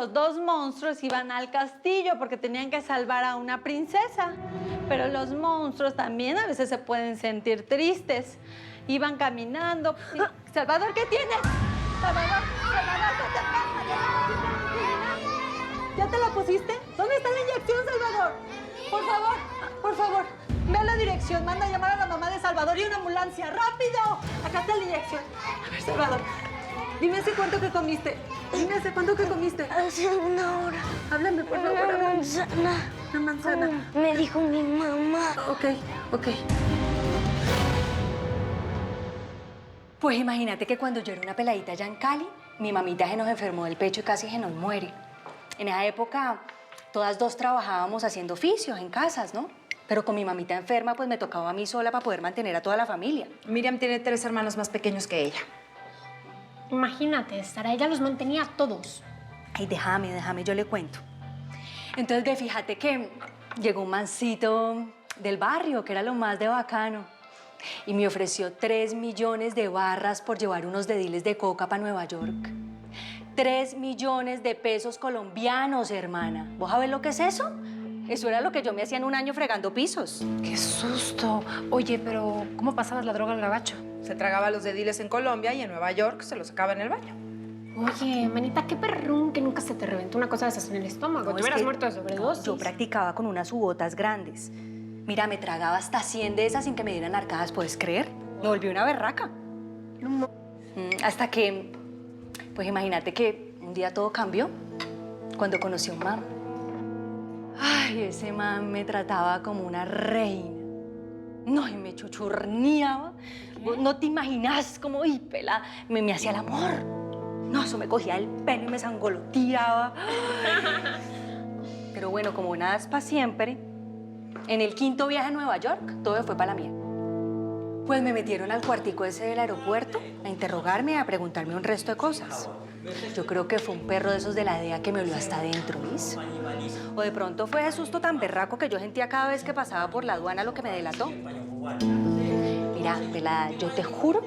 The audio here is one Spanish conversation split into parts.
los dos monstruos iban al castillo porque tenían que salvar a una princesa. Pero los monstruos también a veces se pueden sentir tristes. Iban caminando. Salvador, ¿qué tienes? Salvador, ¿qué te pasa? ¿Ya te la pusiste? ¿Dónde está la inyección, Salvador? Por favor, ve a la dirección. Manda a llamar a la mamá de Salvador y una ambulancia. ¡Rápido! Acá está la inyección. A ver, Salvador, dime hace cuánto que comiste. Dime hace cuánto que comiste. Hace una hora. Háblame, por favor. Una manzana. Una manzana. Me dijo mi mamá. Ok. Pues imagínate que cuando yo era una peladita allá en Cali, mi mamita se nos enfermó del pecho y casi se nos muere. En esa época, todas dos trabajábamos haciendo oficios en casas, ¿no? Pero con mi mamita enferma, pues me tocaba a mí sola para poder mantener a toda la familia. Miriam tiene 3 hermanos más pequeños que ella. Imagínate, Sara, ella los mantenía a todos. Ay, déjame, yo le cuento. Entonces, ve, fíjate que llegó un mancito del barrio, que era lo más de bacano, y me ofreció 3 millones de barras por llevar unos dediles de coca para Nueva York. 3 millones de pesos colombianos, hermana. ¿Vos sabés lo que es eso? Eso era lo que yo me hacía en un año fregando pisos. ¡Qué susto! Oye, pero ¿cómo pasabas la droga al gabacho? Se tragaba los dediles en Colombia y en Nueva York se los sacaba en el baño. Oye, manita, qué perrón que nunca se te reventó una cosa de esas en el estómago. No, Te es hubieras que muerto de sobredosis. Yo practicaba con unas ubotas grandes. Mira, me tragaba hasta 100 de esas sin que me dieran arcadas, ¿puedes creer? Me volví una berraca. Hasta que, pues imagínate que un día todo cambió cuando conocí a un man. Ay, ese man me trataba como una reina. No, y me chuchurneaba. Vos no te imaginas cómo, uy, pela, me hacía el amor. No, eso me cogía el pelo y me sangoloteaba. Pero bueno, como nada es para siempre, en el 5.º viaje a Nueva York, todo fue para la mía. Pues me metieron al cuartico ese del aeropuerto a interrogarme, a preguntarme un resto de cosas. Yo creo que fue un perro de esos de la DEA que me olió hasta adentro, ¿ves? O de pronto fue de susto tan berraco que yo sentía cada vez que pasaba por la aduana lo que me delató. Mira, pelada, yo te juro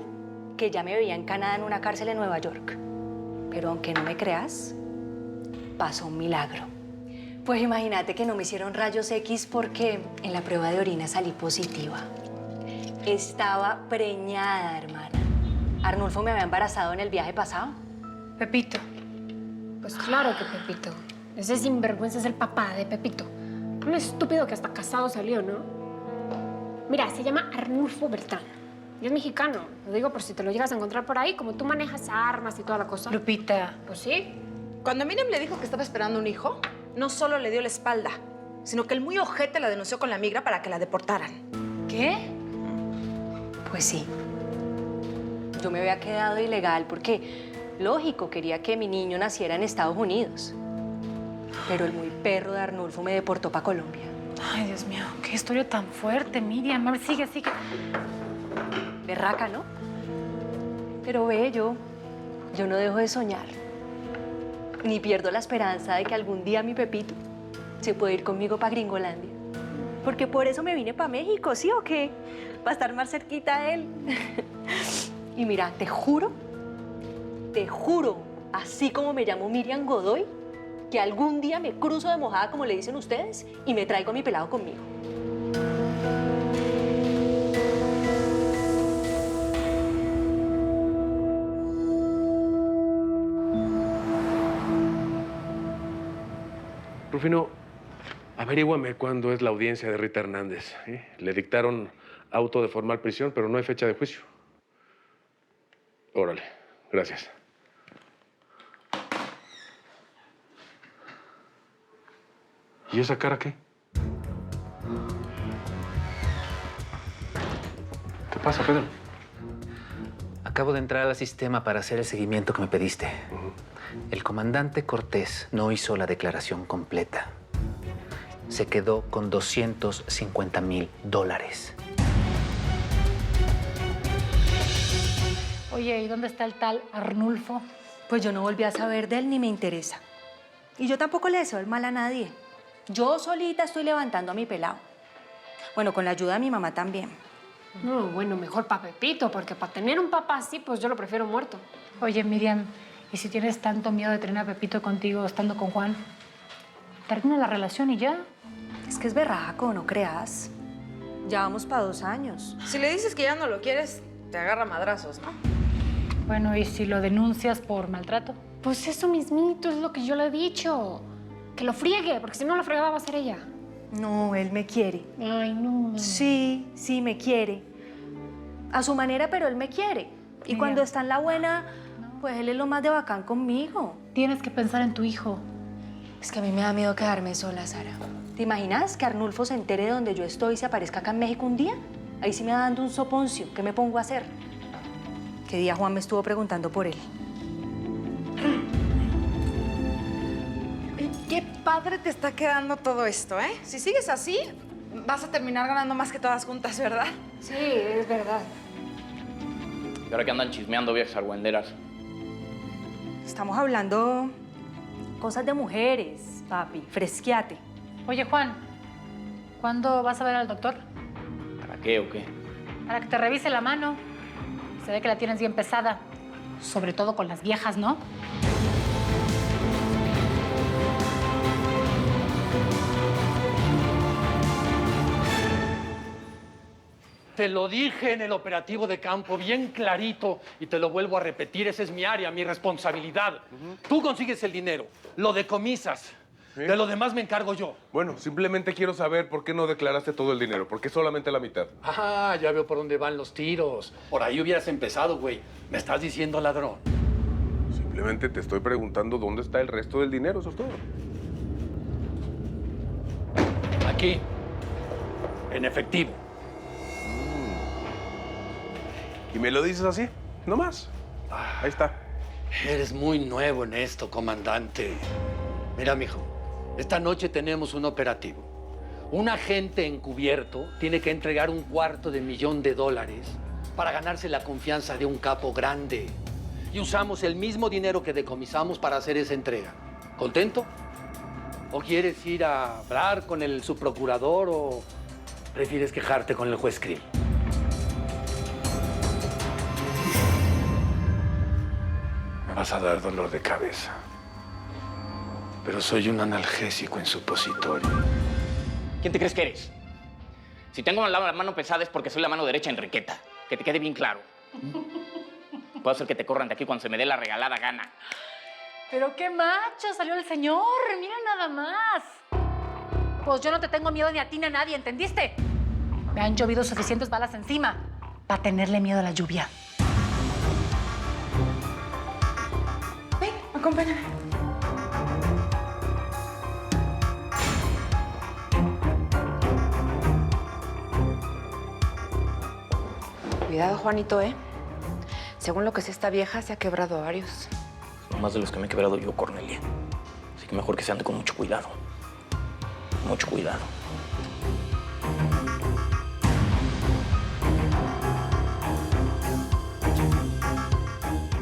que ya me veía encanada en una cárcel en Nueva York. Pero aunque no me creas, pasó un milagro. Pues imagínate que no me hicieron rayos X porque en la prueba de orina salí positiva. Estaba preñada, hermana. Arnulfo me había embarazado en el viaje pasado. Pepito. Pues claro que Pepito. Ese sinvergüenza es el papá de Pepito. Un estúpido que hasta casado salió, ¿no? Mira, se llama Arnulfo Beltrán. Y es mexicano. Lo digo por si te lo llegas a encontrar por ahí, como tú manejas armas y toda la cosa. Lupita. Pues sí. Cuando Miriam le dijo que estaba esperando un hijo, no solo le dio la espalda, sino que el muy ojete la denunció con la migra para que la deportaran. ¿Qué? Pues sí. Yo me había quedado ilegal porque, lógico, quería que mi niño naciera en Estados Unidos. Pero el muy perro de Arnulfo me deportó para Colombia. Ay, Dios mío, qué historia tan fuerte, Miriam. A ver, sigue. Berraca, ¿no? Pero ve, yo no dejo de soñar. Ni pierdo la esperanza de que algún día mi Pepito se pueda ir conmigo para Gringolandia. Porque por eso me vine para México, ¿sí o qué? Para estar más cerquita de él. Y mira, te juro, así como me llamo Miriam Godoy, que algún día me cruzo de mojada, como le dicen ustedes, y me traigo a mi pelado conmigo. Rufino, averíguame cuándo es la audiencia de Rita Hernández. Le dictaron auto de formal prisión, pero no hay fecha de juicio. Órale, gracias. ¿Y esa cara qué? ¿Qué pasa, Pedro? Acabo de entrar al sistema para hacer el seguimiento que me pediste. El comandante Cortés no hizo la declaración completa. Se quedó con $250,000. Oye, ¿y dónde está el tal Arnulfo? Pues yo no volví a saber de él ni me interesa. Y yo tampoco le deseo el mal a nadie. Yo solita estoy levantando a mi pelado. Bueno, con la ayuda de mi mamá también. No, bueno, mejor para Pepito, porque para tener un papá así, pues yo lo prefiero muerto. Oye, Miriam, Y si tienes tanto miedo de tener a Pepito contigo estando con Juan, termina la relación y ya. Es que es berraco, no creas. Ya vamos para 2 años. Si le dices que ya no lo quieres, te agarra madrazos, ¿no? Bueno, ¿y si lo denuncias por maltrato? Pues eso mismito es lo que yo le he dicho. Que lo friegue, porque si no la fregada va a ser ella. No, él me quiere. Ay, no. Sí, sí, me quiere. A su manera, pero él me quiere. Y Mira. cuando está en la buena, pues él es lo más de bacán conmigo. Tienes que pensar en tu hijo. Es que a mí me da miedo quedarme sola, Sara. ¿Te imaginas que Arnulfo se entere de donde yo estoy y se aparezca acá en México un día? Ahí sí me va dando un soponcio. ¿Qué me pongo a hacer? ¿Qué día Juan me estuvo preguntando por él? Qué padre te está quedando todo esto, ¿eh? Si sigues así, vas a terminar ganando más que todas juntas, ¿verdad? Sí, es verdad. Y ahora que andan chismeando viejas argüenderas. Estamos hablando cosas de mujeres, papi. Fresquiate. Oye, Juan, ¿cuándo vas a ver al doctor? ¿Para qué o qué? Para que te revise la mano. Se ve que la tienes bien pesada. Sobre todo con las viejas, ¿no? Te lo dije en el operativo de campo bien clarito y te lo vuelvo a repetir, esa es mi área, mi responsabilidad. Tú consigues el dinero, lo decomisas. ¿Sí? De lo demás me encargo yo. Bueno, simplemente quiero saber por qué no declaraste todo el dinero. ¿Por qué solamente la mitad? Ah, ya veo por dónde van los tiros. Por ahí hubieras empezado, güey. Me estás diciendo ladrón. Simplemente te estoy preguntando dónde está el resto del dinero, eso es todo. Aquí, en efectivo. ¿Y me lo dices así? No más. Ahí está. Eres muy nuevo en esto, comandante. Mira, mijo, esta noche tenemos un operativo. Un agente encubierto tiene que entregar $250,000 para ganarse la confianza de un capo grande. Y usamos el mismo dinero que decomisamos para hacer esa entrega. ¿Contento? ¿O quieres ir a hablar con el subprocurador o prefieres quejarte con el juez Krill? Me vas a dar dolor de cabeza. Pero soy un analgésico en supositorio. ¿Quién te crees que eres? Si tengo la mano pesada es porque soy la mano derecha de Enriqueta. Que te quede bien claro. Puedo hacer que te corran de aquí cuando se me dé la regalada gana. Pero qué macho salió el señor. Mira nada más. Pues yo no te tengo miedo ni a ti ni a nadie, ¿entendiste? Me han llovido suficientes balas encima para tenerle miedo a la lluvia. Ven, acompáñame. Cuidado, Juanito, ¿eh? Según lo que sé, esta vieja se ha quebrado varios. No más de los que me he quebrado yo, Cornelia. Así que mejor que se ande con mucho cuidado. Mucho cuidado.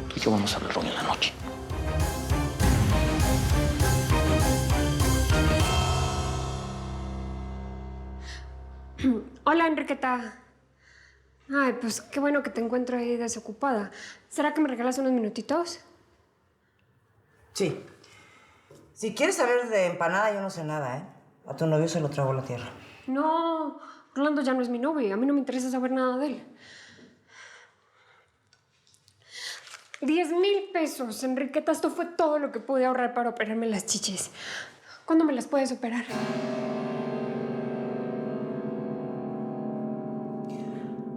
Tú y yo vamos a hablar hoy en la noche. Hola, Enriqueta. Ay, pues qué bueno que te encuentro ahí desocupada. ¿Será que me regalas unos minutitos? Sí. Si quieres saber de empanada, yo no sé nada, ¿eh? A tu novio se lo trago la tierra. No, Rolando ya no es mi novio. A mí no me interesa saber nada de él. 10,000 pesos, Enriqueta. Esto fue todo lo que pude ahorrar para operarme las chichis. ¿Cuándo me las puedes operar?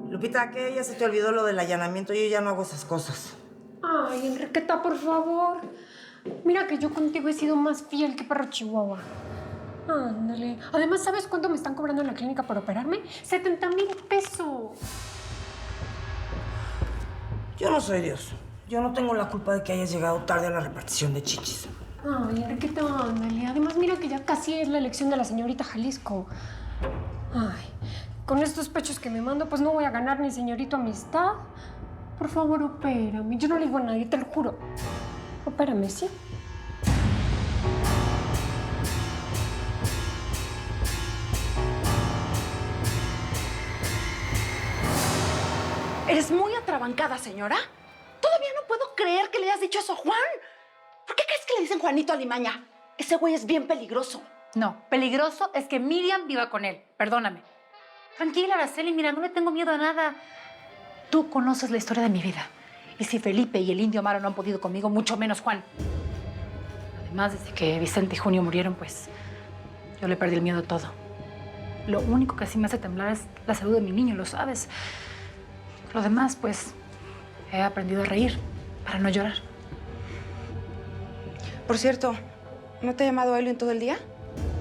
Lupita, ¿qué? Ya se te olvidó lo del allanamiento. Yo ya no hago esas cosas. Ay, Enriqueta, por favor. Mira que yo contigo he sido más fiel que perro chihuahua. Ándale. Además, ¿sabes cuánto me están cobrando en la clínica por operarme? 70,000 pesos. Yo no soy Dios. Yo no tengo la culpa de que hayas llegado tarde a la repartición de chichis. Ay, Enriqueta, ándale. Además, mira que ya casi es la elección de la señorita Jalisco. Ay, con estos pechos que me mando, pues no voy a ganar ni señorito amistad. Por favor, opérame. Yo no le digo a nadie, te lo juro. Opérame, ¿sí? Eres muy atrabancada, señora. ¿Todavía no puedo creer que le hayas dicho eso a Juan. ¿Por qué crees que le dicen Juanito Alimaña? Ese güey es bien peligroso. No, peligroso es que Miriam viva con él. Perdóname. Tranquila, Araceli, mira, no le tengo miedo a nada. Tú conoces la historia de mi vida. Y si Felipe y el indio Amaro no han podido conmigo, mucho menos Juan. Además, desde que Vicente y Junio murieron, pues yo le perdí el miedo a todo. Lo único que sí me hace temblar es la salud de mi niño, lo sabes. Lo demás, pues, he aprendido a reír para no llorar. Por cierto, ¿no te ha llamado Helio en todo el día?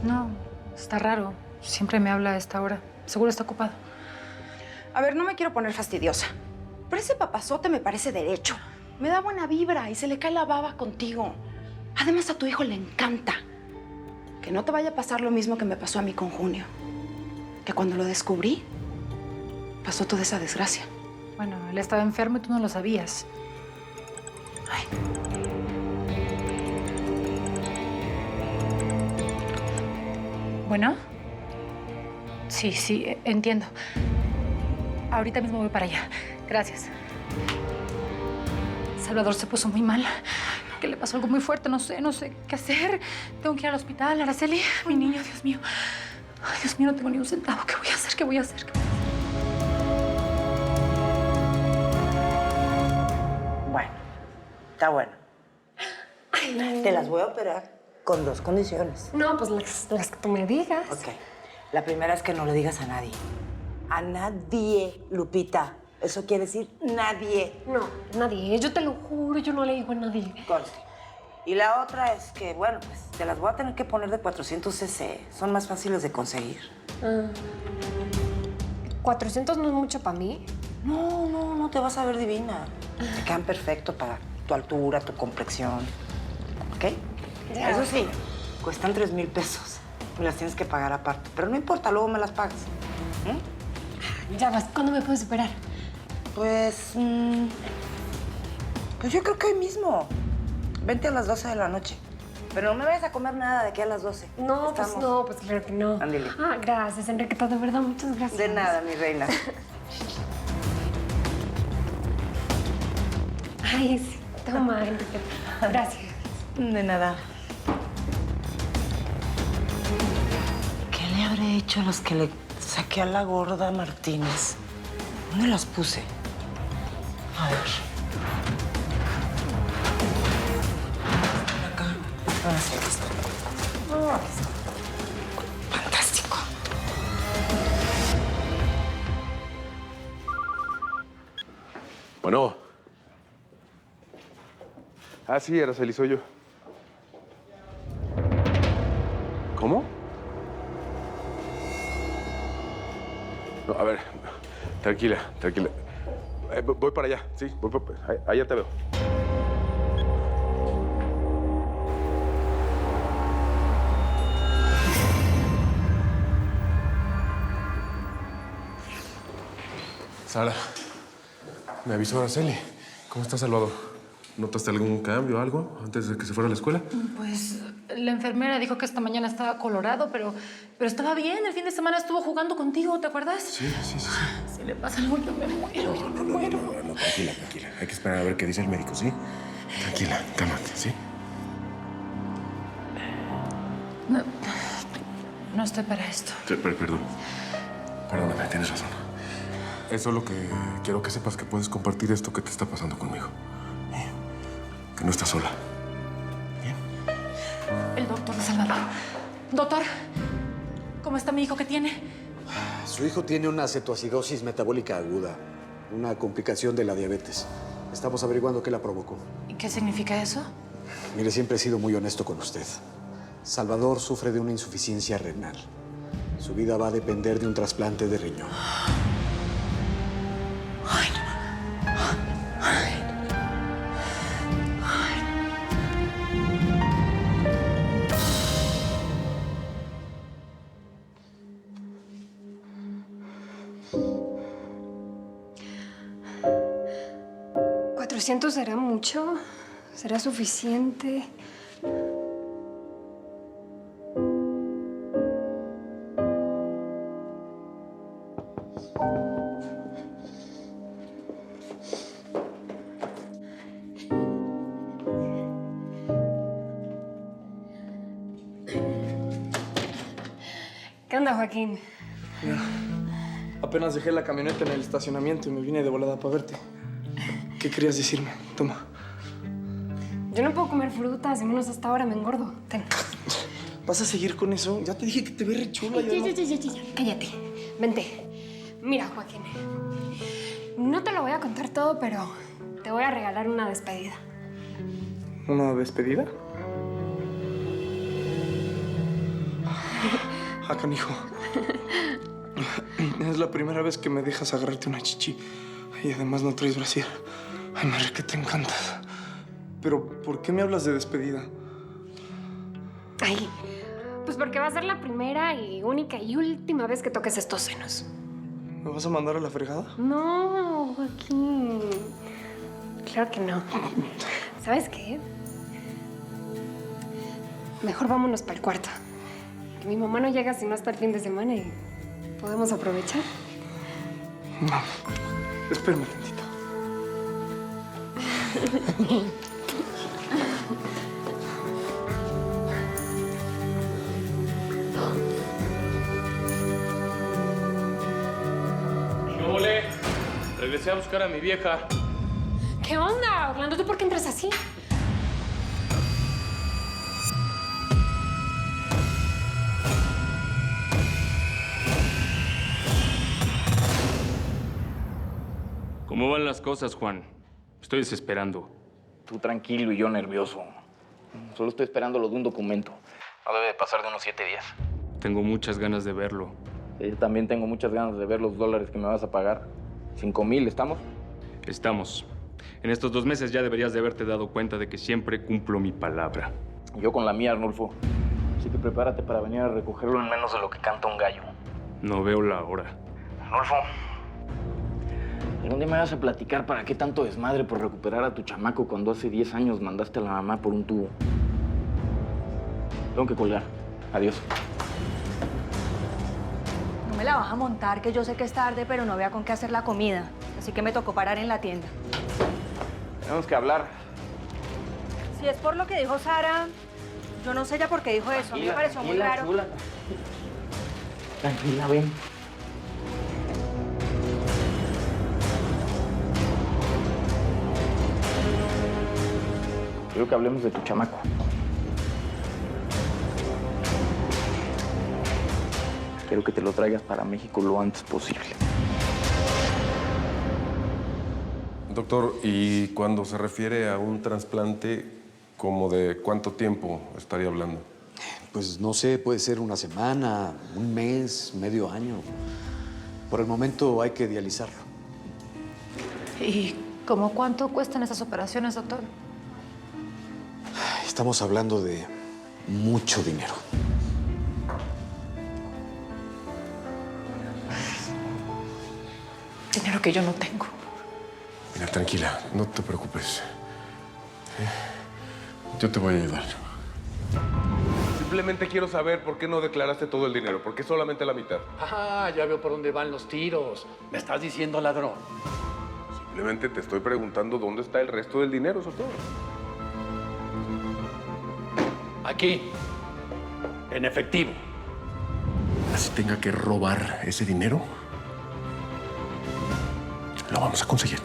No, está raro. Siempre me habla a esta hora. Seguro está ocupado. A ver, no me quiero poner fastidiosa, pero ese papazote me parece derecho. Me da buena vibra y se le cae la baba contigo. Además, a tu hijo le encanta. Que no te vaya a pasar lo mismo que me pasó a mí con Junio. Que cuando lo descubrí, pasó toda esa desgracia. Bueno, él estaba enfermo y tú no lo sabías. Ay. Bueno. Sí, entiendo. Ahorita mismo voy para allá. Gracias. Salvador se puso muy mal. Que le pasó algo muy fuerte. No sé qué hacer. Tengo que ir al hospital. Araceli, mi niño, Dios mío. Ay, Dios mío, no tengo ni un centavo. ¿Qué voy a hacer? ¿Qué voy a hacer? Bueno, está bueno. Te las voy a operar con dos condiciones. No, pues las que tú me digas. Ok. La primera es que no le digas a nadie. A nadie, Lupita. Eso quiere decir nadie. No, nadie. Yo te lo juro, yo no le digo a nadie. Conste. Y la otra es que, bueno, pues te las voy a tener que poner de 400 cc. Son más fáciles de conseguir. 400 no es mucho para mí. No te vas a ver divina. Te quedan perfecto para tu altura, tu complexión. ¿Ok? Ya. Eso sí, cuestan 3,000 pesos. Me las tienes que pagar aparte. Pero no importa, luego me las pagas. Ya vas, ¿cuándo me puedes operar? Pues yo creo que hoy mismo. Vente a las 12 de la noche. Pero no me vayas a comer nada de aquí a las 12. No, pues claro que no. Ándale. Gracias, Enriqueta, de verdad, muchas gracias. De nada, mi reina. Ay, sí, toma, Enriqueta. Gracias. De nada. ¿Qué le habré hecho a los que le saqué a la gorda Martínez? ¿Dónde las puse? A ver. Acá. Ah, sí, aquí está. Oh, aquí está. Fantástico. Bueno. Ah, sí, Araceli, soy yo. ¿Cómo? No, a ver, tranquila. Voy para allá, sí, allá te veo. Sara, me avisó Araceli. ¿Cómo está Salvador? ¿Notaste algún cambio o algo antes de que se fuera a la escuela? Pues la enfermera dijo que esta mañana estaba colorado, pero estaba bien. El fin de semana estuvo jugando contigo, ¿te acuerdas? Sí. Si le pasa algo, yo me muero. No, tranquila. Hay que esperar a ver qué dice el médico, ¿sí? Tranquila, cálmate, ¿sí? No estoy para esto. Perdóname, tienes razón. Es solo que quiero que sepas que puedes compartir esto que te está pasando conmigo. Que no estás sola. ¿Bien? El doctor de Salvador. Doctor, ¿cómo está mi hijo? ¿Qué tiene? Su hijo tiene una cetoacidosis metabólica aguda, una complicación de la diabetes. Estamos averiguando qué la provocó. ¿Y qué significa eso? Mire, siempre he sido muy honesto con usted. Salvador sufre de una insuficiencia renal. Su vida va a depender de un trasplante de riñón. ¿400 será mucho? ¿Será suficiente? onda, Joaquín? Mira, apenas dejé la camioneta en el estacionamiento y me vine de volada para verte. ¿Qué querías decirme? Toma. Yo no puedo comer frutas, y menos hasta ahora me engordo. Ten. ¿Vas a seguir con eso? Ya te dije que te ves re chula. Ya. Cállate. Vente. Mira, Joaquín. No te lo voy a contar todo, pero te voy a regalar una despedida. ¿Una despedida? Ah, canijo. Es la primera vez que me dejas agarrarte una chichi. Y además no traes brasier. Ay, María, que te encantas. Pero, ¿por qué me hablas de despedida? Ay, pues porque va a ser la primera y única y última vez que toques estos senos. ¿Me vas a mandar a la fregada? No, Joaquín. Claro que no. ¿Sabes qué? Mejor vámonos para el cuarto. Que mi mamá no llega sino hasta el fin de semana y podemos aprovechar. No. Espérame tantito. ¿Qué ole? Regresé a buscar a mi vieja. ¿Qué onda, Orlando? ¿Tú por qué entras así? ¿Cómo van las cosas, Juan? Estoy desesperando. Tú tranquilo y yo nervioso. Solo estoy esperando lo de un documento. No debe de pasar de unos 7 días. Tengo muchas ganas de verlo. Yo también tengo muchas ganas de ver los dólares que me vas a pagar. 5,000, ¿estamos? Estamos. En estos 2 meses ya deberías de haberte dado cuenta de que siempre cumplo mi palabra. Yo con la mía, Arnulfo. Así que prepárate para venir a recogerlo en menos de lo que canta un gallo. No veo la hora. Arnulfo, ¿algún día me vas a platicar para qué tanto desmadre por recuperar a tu chamaco cuando hace 10 años mandaste a la mamá por un tubo? Tengo que colgar. Adiós. No me la vas a montar, que yo sé que es tarde, pero no había con qué hacer la comida. Así que me tocó parar en la tienda. Tenemos que hablar. Si es por lo que dijo Sara, yo no sé ya por qué dijo eso. A mí me pareció muy raro. Chula. Tranquila, ven. Quiero que hablemos de tu chamaco. Quiero que te lo traigas para México lo antes posible. Doctor, y cuando se refiere a un trasplante, ¿como de cuánto tiempo estaría hablando? Pues no sé, puede ser una semana, un mes, medio año. Por el momento hay que dializarlo. ¿Y cómo cuánto cuestan esas operaciones, doctor? Estamos hablando de mucho dinero. Dinero que yo no tengo. Mira, tranquila, no te preocupes. Yo te voy a ayudar. Simplemente quiero saber por qué no declaraste todo el dinero, por qué solamente la mitad. Ah, ya veo por dónde van los tiros. Me estás diciendo ladrón. Simplemente te estoy preguntando dónde está el resto del dinero, eso es todo. Aquí, en efectivo. Así tenga que robar ese dinero, lo vamos a conseguir.